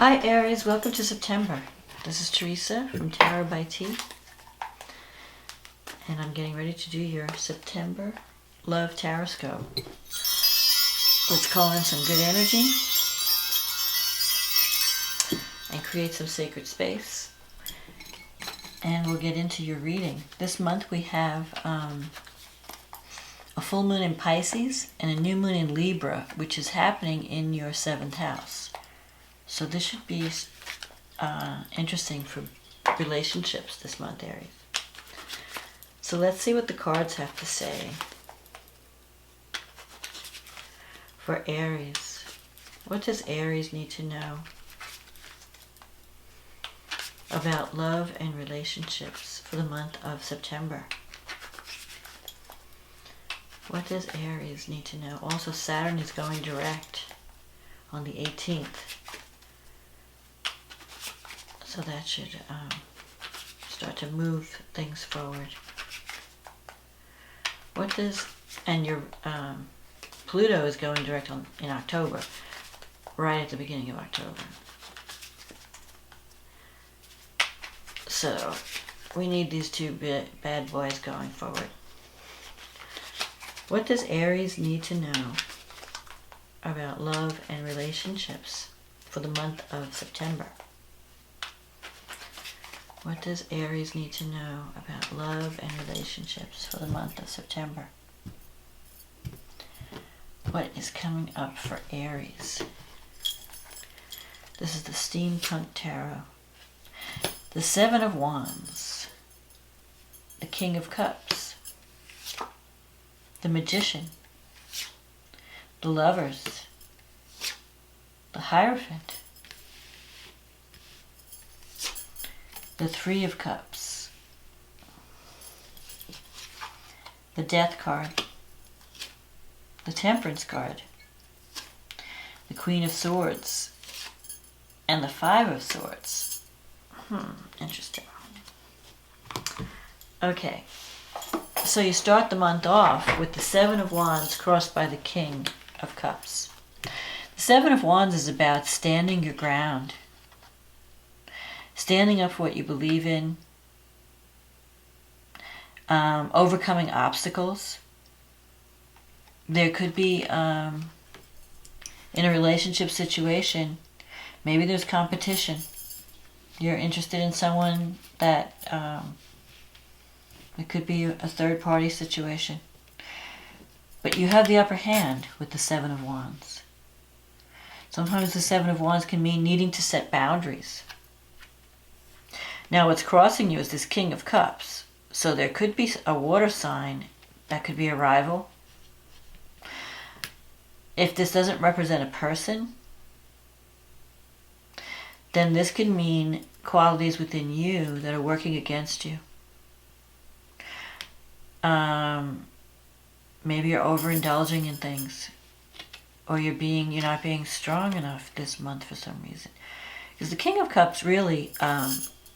Hi Aries, welcome to September. This is Teresa from Tarot by T. And I'm getting ready to do your September Love TarotScope. Let's call in some good energy and create some sacred space. And we'll get into your reading. This month we have a full moon in Pisces and a new moon in Libra, which is happening in your 7th house. So this should be interesting for relationships this month, Aries. So let's see what the cards have to say. For Aries, what does Aries need to know about love and relationships for the month of September? What does Aries need to know? Also, Saturn is going direct on the 18th. So that should start to move things forward. What does, and your Pluto is going direct in October, right at the beginning of October. So we need these two bad boys going forward. What does Aries need to know about love and relationships for the month of September? What does Aries need to know about love and relationships for the month of September? What is coming up for Aries? This is the Steampunk Tarot. The 7 of Wands, the King of Cups, the Magician, the Lovers, the Hierophant, the 3 of Cups, the Death card, the Temperance card, the Queen of Swords, and the 5 of Swords. Interesting. Okay, so you start the month off with the 7 of Wands crossed by the King of Cups. The 7 of Wands is about standing your ground. Standing up for what you believe in, overcoming obstacles. There could be, in a relationship situation, maybe there's competition. You're interested in someone that, it could be a third-party situation. But you have the upper hand with the 7 of Wands. Sometimes the 7 of Wands can mean needing to set boundaries. Now what's crossing you is this King of Cups. So there could be a water sign that could be a rival. If this doesn't represent a person, then this could mean qualities within you that are working against you. Maybe you're overindulging in things. Or you're not being strong enough this month for some reason. Because the King of Cups really...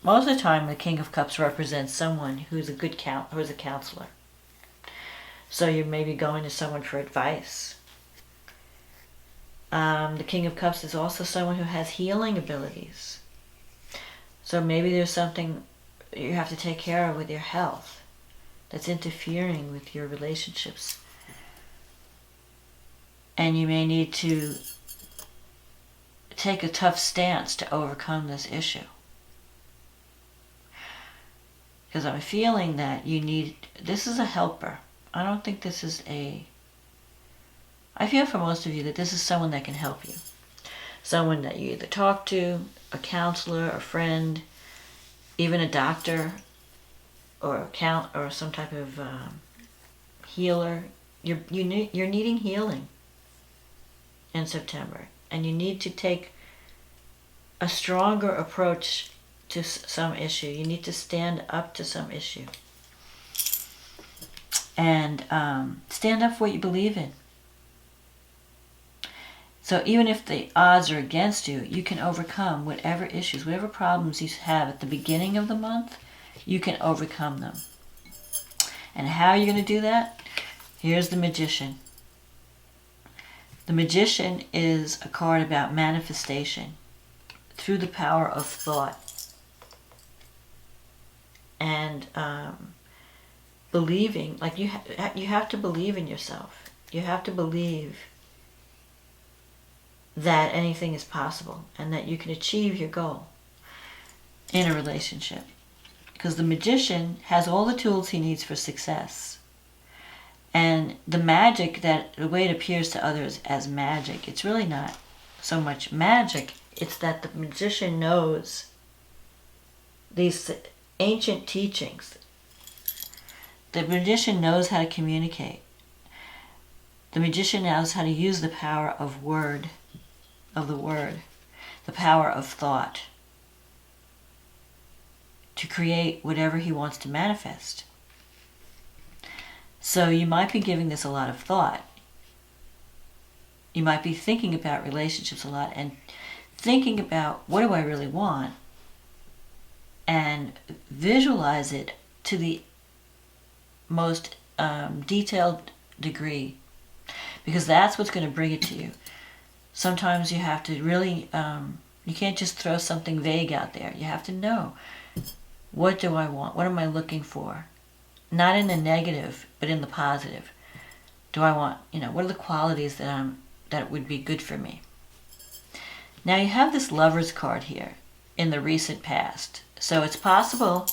most of the time, the King of Cups represents someone who's a counselor. So you may be going to someone for advice. The King of Cups is also someone who has healing abilities. So maybe there's something you have to take care of with your health that's interfering with your relationships. And you may need to take a tough stance to overcome this issue. Because I'm feeling that this is a helper. I don't think this is I feel for most of you that this is someone that can help you. Someone that you either talk to, a counselor, a friend, even a doctor, or or some type of healer. You're needing healing in September. And you need to take a stronger approach to some issue. You need to stand up to some issue. And stand up for what you believe in. So even if the odds are against you, you can overcome whatever issues, whatever problems you have at the beginning of the month, you can overcome them. And how are you going to do that? Here's the Magician. The Magician is a card about manifestation through the power of thought and believing. Like you have to believe in yourself. You have to believe that anything is possible and that you can achieve your goal in a relationship. Because the magician has all the tools he needs for success. And the magic, that the way it appears to others as magic, it's really not so much magic. It's that the magician knows these ancient teachings. The magician knows how to communicate. The magician knows how to use the power of the word, the power of thought, to create whatever he wants to manifest. So you might be giving this a lot of thought. You might be thinking about relationships a lot and thinking about, what do I really want? And visualize it to the most detailed degree, because that's what's going to bring it to you. Sometimes you have to really, you can't just throw something vague out there. You have to know, what do I want? What am I looking for? Not in the negative, but in the positive. Do I want, what are the qualities that would be good for me? Now you have this Lover's card here in the recent past. So it's possible,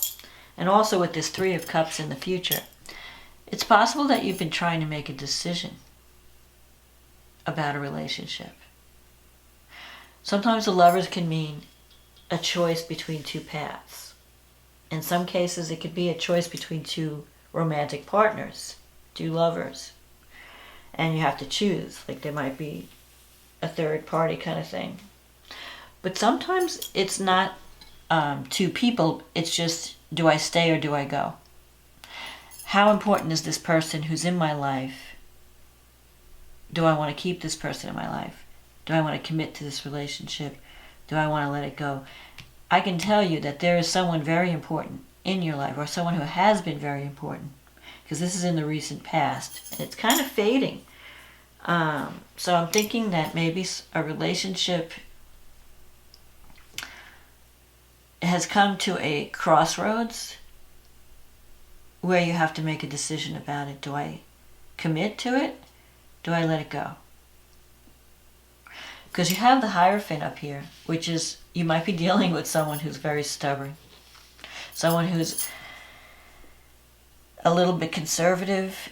and also with this Three of Cups in the future, it's possible that you've been trying to make a decision about a relationship. Sometimes the Lovers can mean a choice between two paths. In some cases, it could be a choice between two romantic partners, two lovers. And you have to choose. Like there might be a third party kind of thing. But sometimes it's not two people. It's just, do I stay or do I go? How important is this person who's in my life? Do I want to keep this person in my life? Do I want to commit to this relationship? Do I want to let it go? I can tell you that there is someone very important in your life, or someone who has been very important, because this is in the recent past, and it's kind of fading. So I'm thinking that maybe a relationship has come to a crossroads where you have to make a decision about it. Do I commit to it? Do I let it go? Because you have the Hierophant up here, which is, you might be dealing with someone who's very stubborn. Someone who's a little bit conservative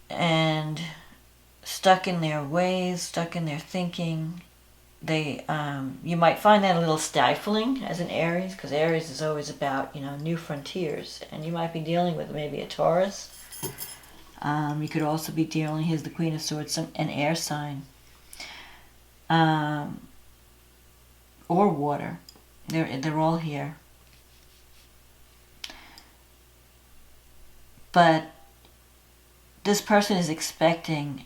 and stuck in their ways, stuck in their thinking. You might find that a little stifling as an Aries, because Aries is always about, new frontiers. And you might be dealing with maybe a Taurus. You could also be dealing, here's the Queen of Swords, an air sign. Or water. They're all here. But this person is expecting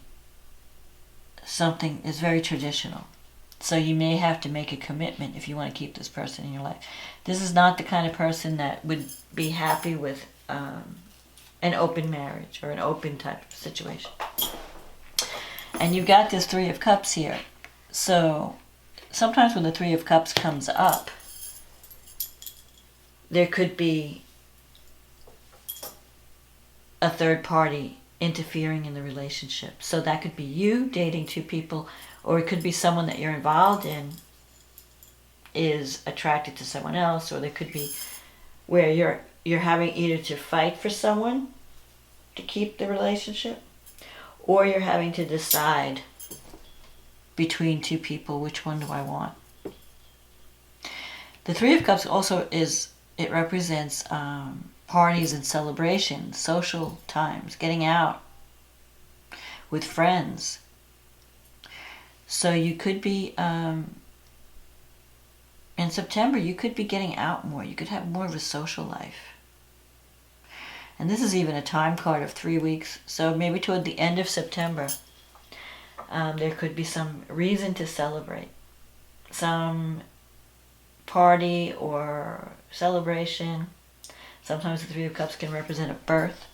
something that's very traditional. So you may have to make a commitment if you want to keep this person in your life. This is not the kind of person that would be happy with an open marriage or an open type of situation. And you've got this Three of Cups here. So sometimes when the Three of Cups comes up, there could be a third party interfering in the relationship. So that could be you dating two people, or it could be someone that you're involved in is attracted to someone else, or there could be where you're having either to fight for someone to keep the relationship, or you're having to decide between two people, which one do I want? The Three of Cups also it represents parties and celebrations, social times, getting out with friends. So you could be, in September, you could be getting out more. You could have more of a social life. And this is even a time card of 3 weeks. So maybe toward the end of September, there could be some reason to celebrate. Some party or celebration. Sometimes the Three of Cups can represent a birth.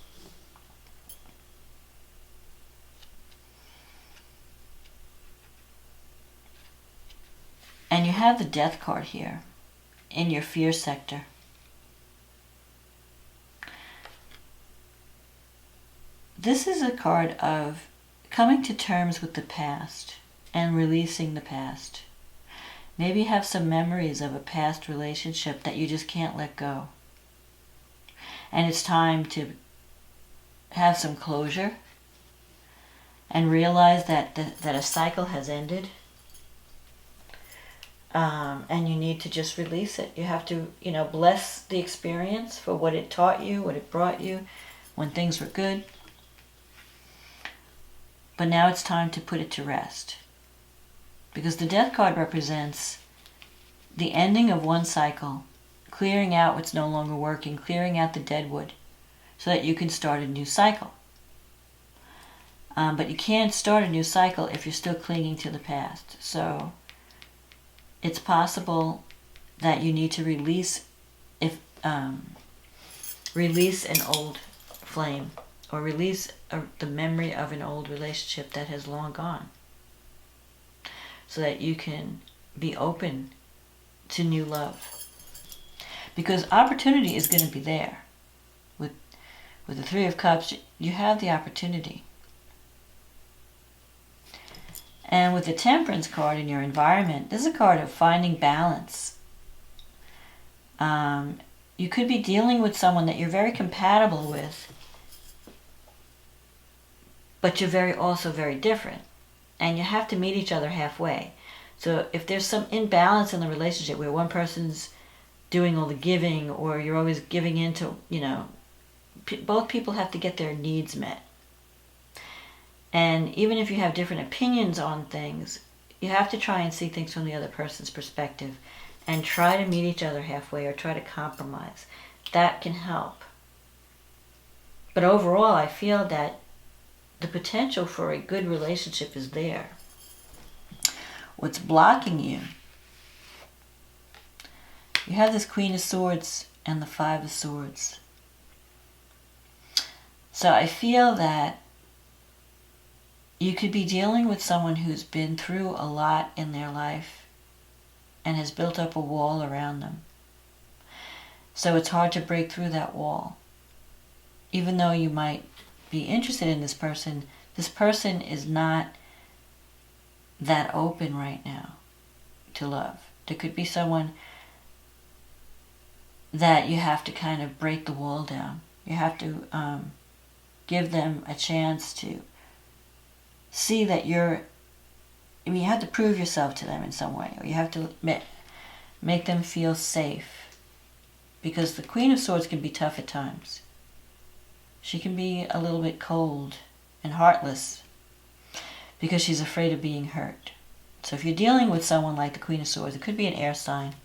And you have the Death card here in your fear sector. This is a card of coming to terms with the past and releasing the past. Maybe you have some memories of a past relationship that you just can't let go. And it's time to have some closure and realize that a cycle has ended. And you need to just release it. You have to, bless the experience for what it taught you, what it brought you, when things were good. But now it's time to put it to rest. Because the Death card represents the ending of one cycle, clearing out what's no longer working, clearing out the dead wood, so that you can start a new cycle. But you can't start a new cycle if you're still clinging to the past. So it's possible that you need to release an old flame, or release the memory of an old relationship that has long gone, so that you can be open to new love. Because opportunity is going to be there. With the Three of Cups, you have the opportunity. And with the Temperance card in your environment, this is a card of finding balance. You could be dealing with someone that you're very compatible with, but you're also very different. And you have to meet each other halfway. So if there's some imbalance in the relationship where one person's doing all the giving, or you're always giving into, both people have to get their needs met. And even if you have different opinions on things, you have to try and see things from the other person's perspective and try to meet each other halfway, or try to compromise. That can help. But overall, I feel that the potential for a good relationship is there. What's blocking you? You have this Queen of Swords and the Five of Swords. So I feel that you could be dealing with someone who's been through a lot in their life and has built up a wall around them. So it's hard to break through that wall. Even though you might be interested in this person is not that open right now to love. There could be someone that you have to kind of break the wall down. You have to give them a chance to see that you have to prove yourself to them in some way, or you have to make them feel safe. Because the Queen of Swords can be tough at times. She can be a little bit cold and heartless because she's afraid of being hurt. So if you're dealing with someone like the Queen of Swords, it could be an air sign,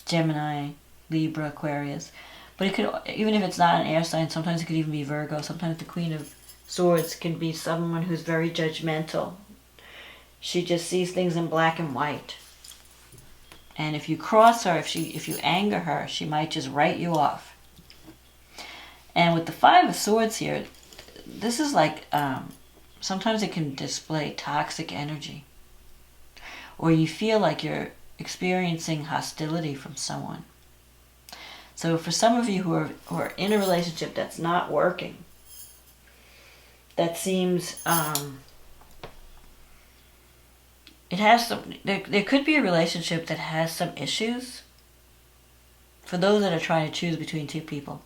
Gemini, Libra, Aquarius. But it could, even if it's not an air sign, sometimes it could even be Virgo. Sometimes the Queen of Swords can be someone who's very judgmental. She just sees things in black and white. And if you cross her, if you anger her, she might just write you off. And with the Five of Swords here, this is like, sometimes it can display toxic energy. Or you feel like you're experiencing hostility from someone. So for some of you who are in a relationship that's not working, that seems, it has some, there could be a relationship that has some issues. For those that are trying to choose between two people,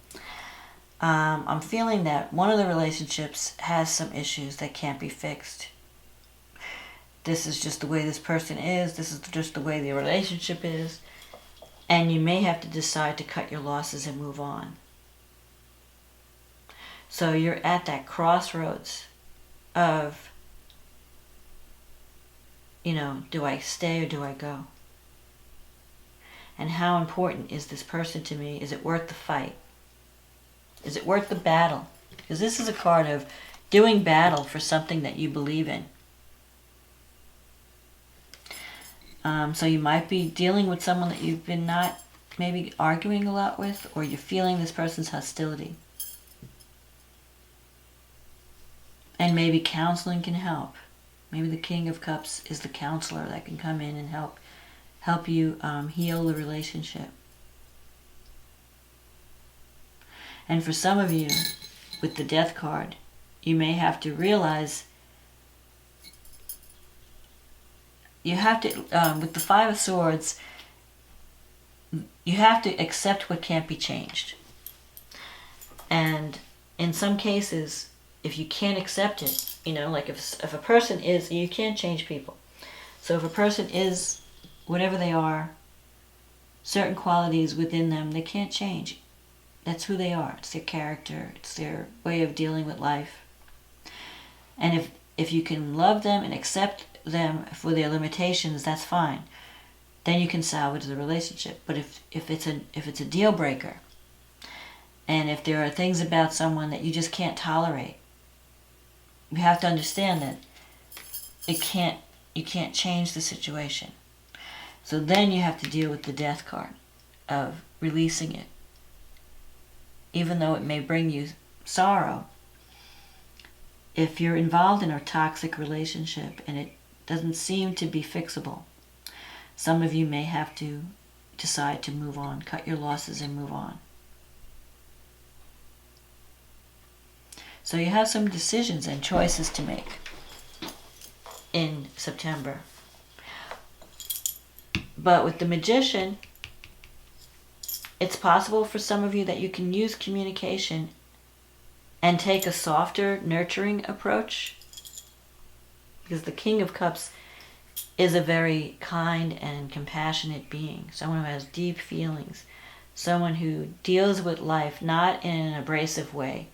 I'm feeling that one of the relationships has some issues that can't be fixed. This is just the way this person is. This is just the way the relationship is. And you may have to decide to cut your losses and move on. So you're at that crossroads of, do I stay or do I go? And how important is this person to me? Is it worth the fight? Is it worth the battle? Because this is a card of doing battle for something that you believe in. So you might be dealing with someone that you've been not maybe arguing a lot with, or you're feeling this person's hostility. And maybe counseling can help. Maybe the King of Cups is the counselor that can come in and help help you heal the relationship. And for some of you, with the Death card, you may have to realize you have to, with the Five of Swords, you have to accept what can't be changed. And in some cases, if you can't accept it, like if a person is, you can't change people. So if a person is whatever they are, certain qualities within them, they can't change. That's who they are. It's their character. It's their way of dealing with life. And if you can love them and accept them for their limitations, that's fine. Then you can salvage the relationship. But if it's a deal breaker, and if there are things about someone that you just can't tolerate, you have to understand that you can't change the situation. So then you have to deal with the Death card of releasing it. Even though it may bring you sorrow, if you're involved in a toxic relationship and it doesn't seem to be fixable, some of you may have to decide to move on, cut your losses and move on. So you have some decisions and choices to make in September. But with the Magician, it's possible for some of you that you can use communication and take a softer, nurturing approach. Because the King of Cups is a very kind and compassionate being. Someone who has deep feelings. Someone who deals with life not in an abrasive way,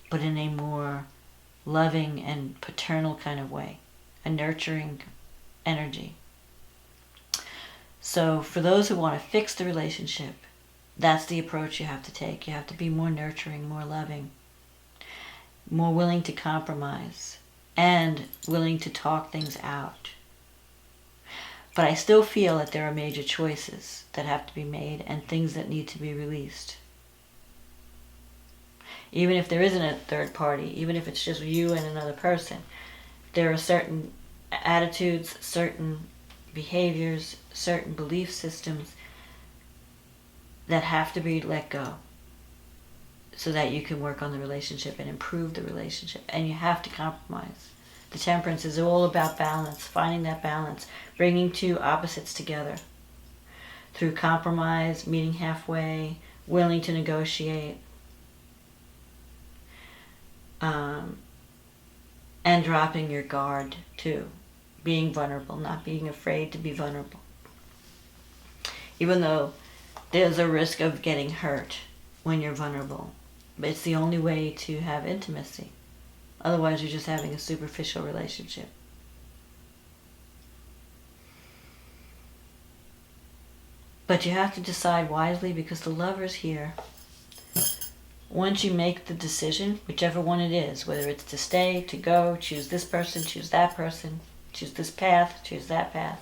but in a more loving and paternal kind of way. A nurturing energy. So for those who want to fix the relationship, that's the approach you have to take. You have to be more nurturing, more loving, more willing to compromise, and willing to talk things out. But I still feel that there are major choices that have to be made and things that need to be released. Even if there isn't a third party, even if it's just you and another person, there are certain attitudes, certain behaviors, certain belief systems that have to be let go so that you can work on the relationship and improve the relationship. And you have to compromise. The Temperance is all about balance, finding that balance, bringing two opposites together through compromise, meeting halfway, willing to negotiate, and dropping your guard too. Being vulnerable, not being afraid to be vulnerable. Even though there's a risk of getting hurt when you're vulnerable. But it's the only way to have intimacy. Otherwise, you're just having a superficial relationship. But you have to decide wisely because the Lover's here. Once you make the decision, whichever one it is, whether it's to stay, to go, choose this person, choose that person, choose this path, choose that path.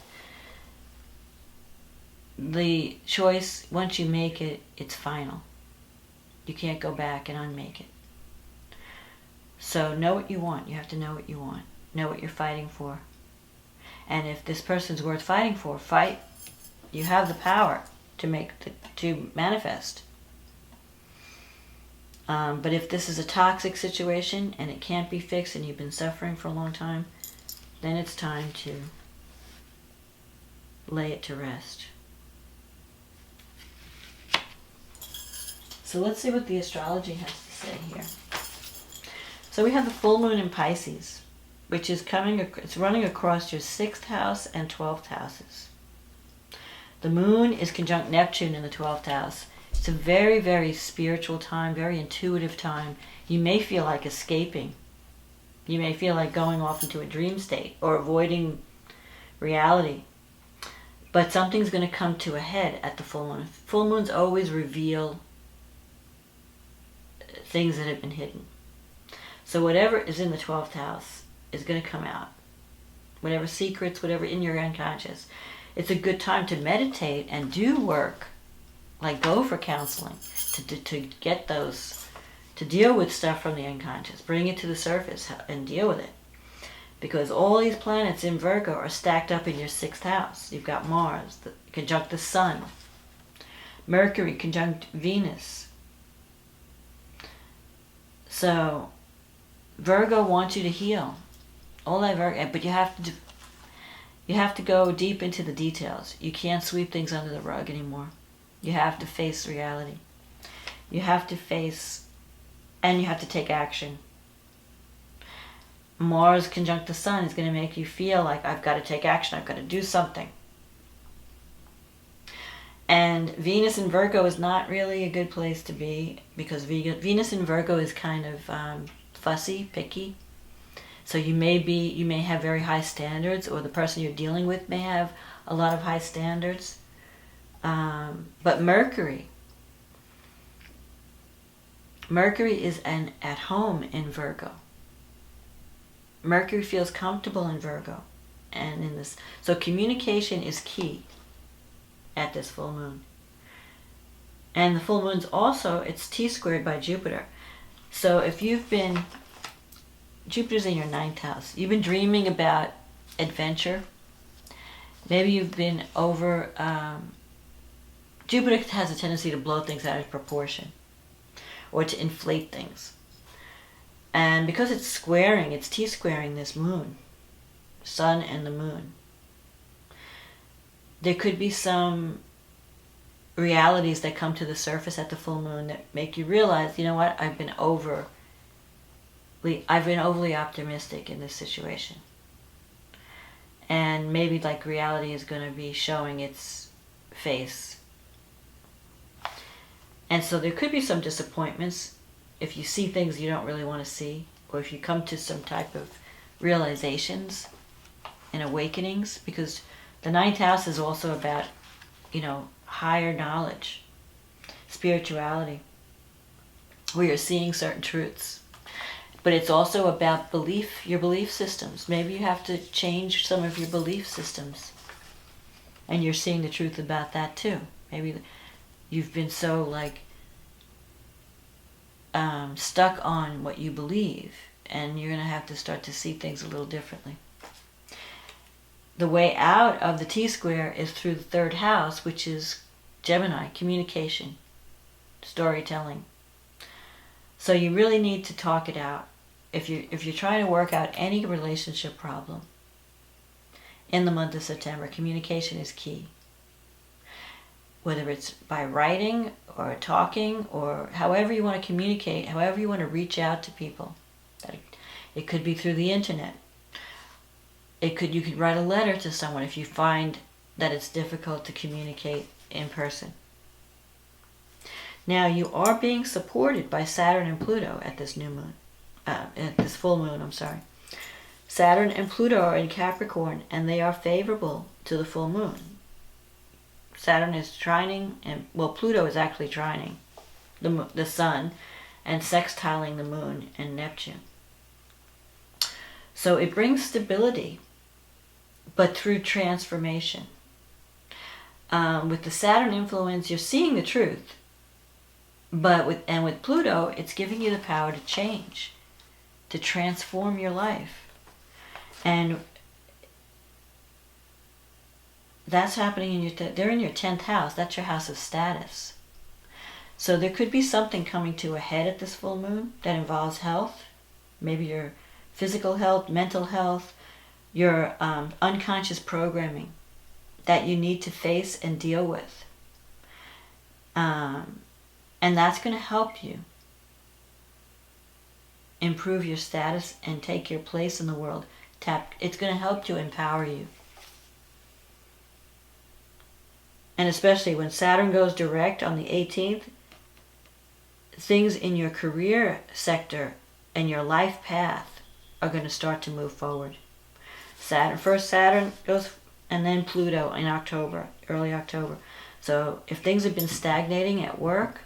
The choice, once you make it, it's final. You can't go back and unmake it. So know what you want. You have to know what you want. Know what you're fighting for. And if this person's worth fighting for, fight. You have the power to manifest. But if this is a toxic situation and it can't be fixed and you've been suffering for a long time, then it's time to lay it to rest. So let's see what the astrology has to say here. So we have the full moon in Pisces, which is it's running across your 6th house and 12th houses. The moon is conjunct Neptune in the 12th house. It's a very, very spiritual time, very intuitive time. You may feel like escaping. You may feel like going off into a dream state or avoiding reality. But something's going to come to a head at the full moon. Full moons always reveal things that have been hidden. So whatever is in the 12th house is going to come out. Whatever secrets, whatever in your unconscious. It's a good time to meditate and do work. Like go for counseling. To get those, to deal with stuff from the unconscious. Bring it to the surface and deal with it. because all these planets in Virgo are stacked up in your 6th house. You've got Mars conjunct the Sun, Mercury conjunct Venus. So Virgo wants you to heal. All that Virgo, but you have to go deep into the details. You can't sweep things under the rug anymore. You have to face reality. You have to face, and you have to take action. Mars conjunct the Sun is going to make you feel like, I've got to take action, I've got to do something. And Venus in Virgo is not really a good place to be, because Venus in Virgo is kind of fussy, picky. So you may have very high standards, or the person you're dealing with may have a lot of high standards. But Mercury is at home in Virgo. Mercury feels comfortable in Virgo, and in this, so communication is key at this full moon. And the full moon's also, it's T-squared by Jupiter. So if Jupiter's in your 9th house, you've been dreaming about adventure. Maybe you've been Jupiter has a tendency to blow things out of proportion, or to inflate things. And because it's T-squaring this moon, Sun and the moon, there could be some realities that come to the surface at the full moon that make you realize, you know what, I've been overly optimistic in this situation. And maybe like reality is going to be showing its face. And so there could be some disappointments if you see things you don't really want to see, or if you come to some type of realizations and awakenings, because the 9th house is also about, higher knowledge, spirituality, where you're seeing certain truths. But it's also about your belief systems. Maybe you have to change some of your belief systems, and you're seeing the truth about that too. Maybe you've been so stuck on what you believe, and you're going to have to start to see things a little differently. The way out of the T-square is through the 3rd house, which is Gemini, communication, storytelling. So you really need to talk it out. If you're trying to work out any relationship problem in the month of September, communication is key. Whether it's by writing or talking, or however you want to communicate, however you want to reach out to people. It could be through the internet. You could write a letter to someone if you find that it's difficult to communicate in person. Now, you are being supported by Saturn and Pluto at this at this full moon, I'm sorry. Saturn and Pluto are in Capricorn, and they are favorable to the full moon. Saturn is trining, Pluto is actually trining the Sun and sextiling the Moon and Neptune. So it brings stability, but through transformation. With the Saturn influence, you're seeing the truth, but with Pluto, it's giving you the power to change, to transform your life. And that's happening they're in your 10th house. That's your house of status. So there could be something coming to a head at this full moon that involves health, maybe your physical health, mental health, your unconscious programming that you need to face and deal with. And that's going to help you improve your status and take your place in the world. It's going to help to empower you. And especially when Saturn goes direct on the 18th, things in your career sector and your life path are going to start to move forward. First Saturn goes, and then Pluto in October, early October. So if things have been stagnating at work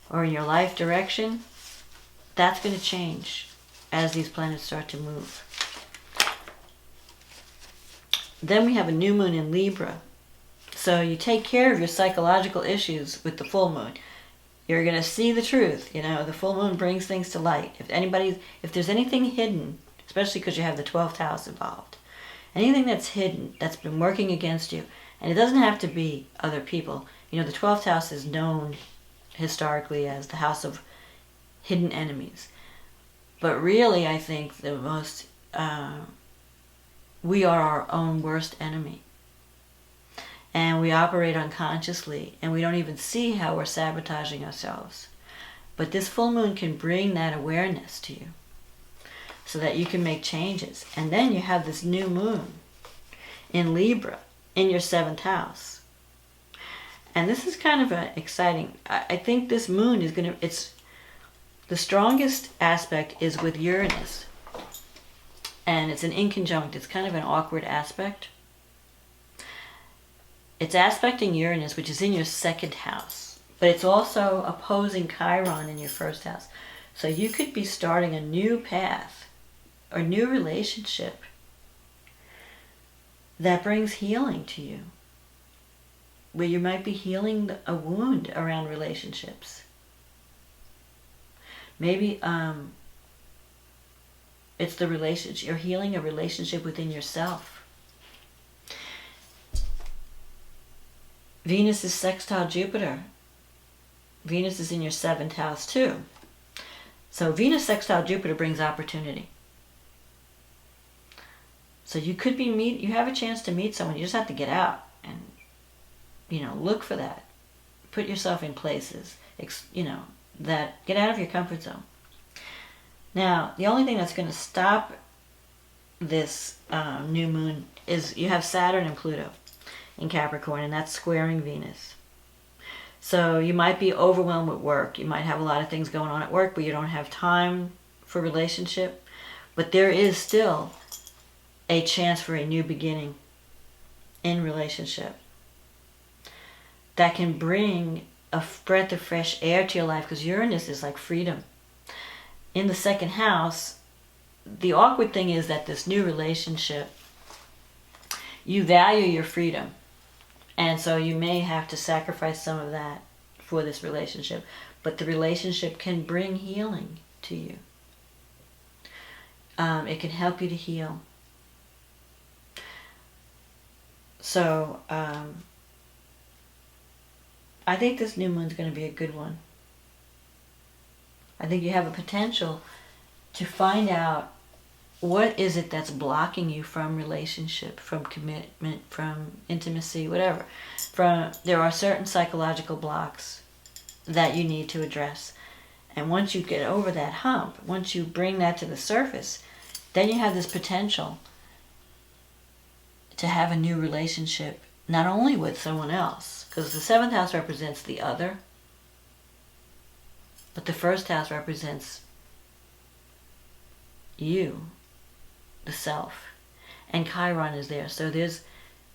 or in your life direction, that's going to change as these planets start to move. Then we have a new moon in Libra. So you take care of your psychological issues with the full moon. You're going to see the truth. The full moon brings things to light. If there's anything hidden, especially because you have the 12th house involved. Anything that's hidden, that's been working against you, and it doesn't have to be other people. You know, the 12th house is known historically as the house of hidden enemies. But really, I think the most, we are our own worst enemy. And we operate unconsciously, and we don't even see how we're sabotaging ourselves. But this full moon can bring that awareness to you so that you can make changes. And then you have this new moon in Libra in your 7th house. And this is kind of exciting. I think this moon is going to, it's the strongest aspect is with Uranus. And it's an inconjunct. It's kind of an awkward aspect. It's aspecting Uranus, which is in your 2nd house. But it's also opposing Chiron in your 1st house. So you could be starting a new path or new relationship that brings healing to you. Where you might be healing a wound around relationships. Maybe it's the relationship, you're healing a relationship within yourself. Venus is sextile Jupiter. Venus is in your 7th house too. So Venus sextile Jupiter brings opportunity. So you could be you have a chance to meet someone. You just have to get out and, you know, look for that. Put yourself in places, you know, that get out of your comfort zone. Now, the only thing that's going to stop this new moon is you have Saturn and Pluto in Capricorn, and that's squaring Venus. So you might be overwhelmed with work. You might have a lot of things going on at work, but you don't have time for relationship. But there is still a chance for a new beginning in relationship that can bring a breath of fresh air to your life, because Uranus is like freedom. In the 2nd house, the awkward thing is that this new relationship, you value your freedom. And so you may have to sacrifice some of that for this relationship. But the relationship can bring healing to you. It can help you to heal. So, I think this new moon is going to be a good one. I think you have a potential to find out what is it that's blocking you from relationship, from commitment, from intimacy, whatever. There are certain psychological blocks that you need to address. And once you get over that hump, once you bring that to the surface, then you have this potential to have a new relationship, not only with someone else, because the 7th house represents the other, but the 1st house represents you, the self. And Chiron is there. So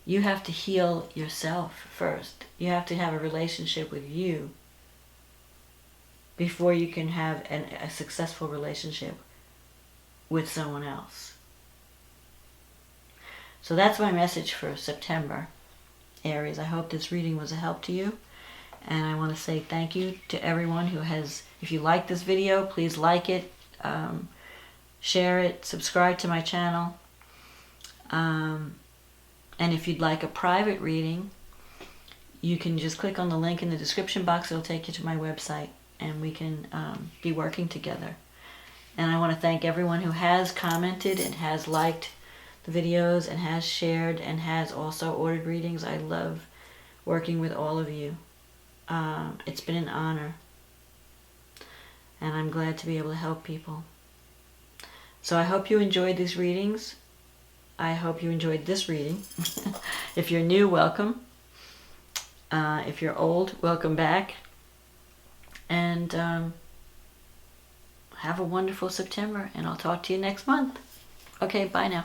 you have to heal yourself first. You have to have a relationship with you before you can have a successful relationship with someone else. So that's my message for September, Aries. I hope this reading was a help to you. And I want to say thank you to everyone who has, if you like this video, please like it, share it, subscribe to my channel. And if you'd like a private reading, you can just click on the link in the description box. It'll take you to my website, and we can be working together. And I want to thank everyone who has commented and has liked the videos and has shared and has also ordered readings. I love working with all of you. It's been an honor, and I'm glad to be able to help people. So I hope you enjoyed these readings. I hope you enjoyed this reading. If you're new, welcome. If you're old, welcome back. And have a wonderful September, and I'll talk to you next month. Okay, bye now.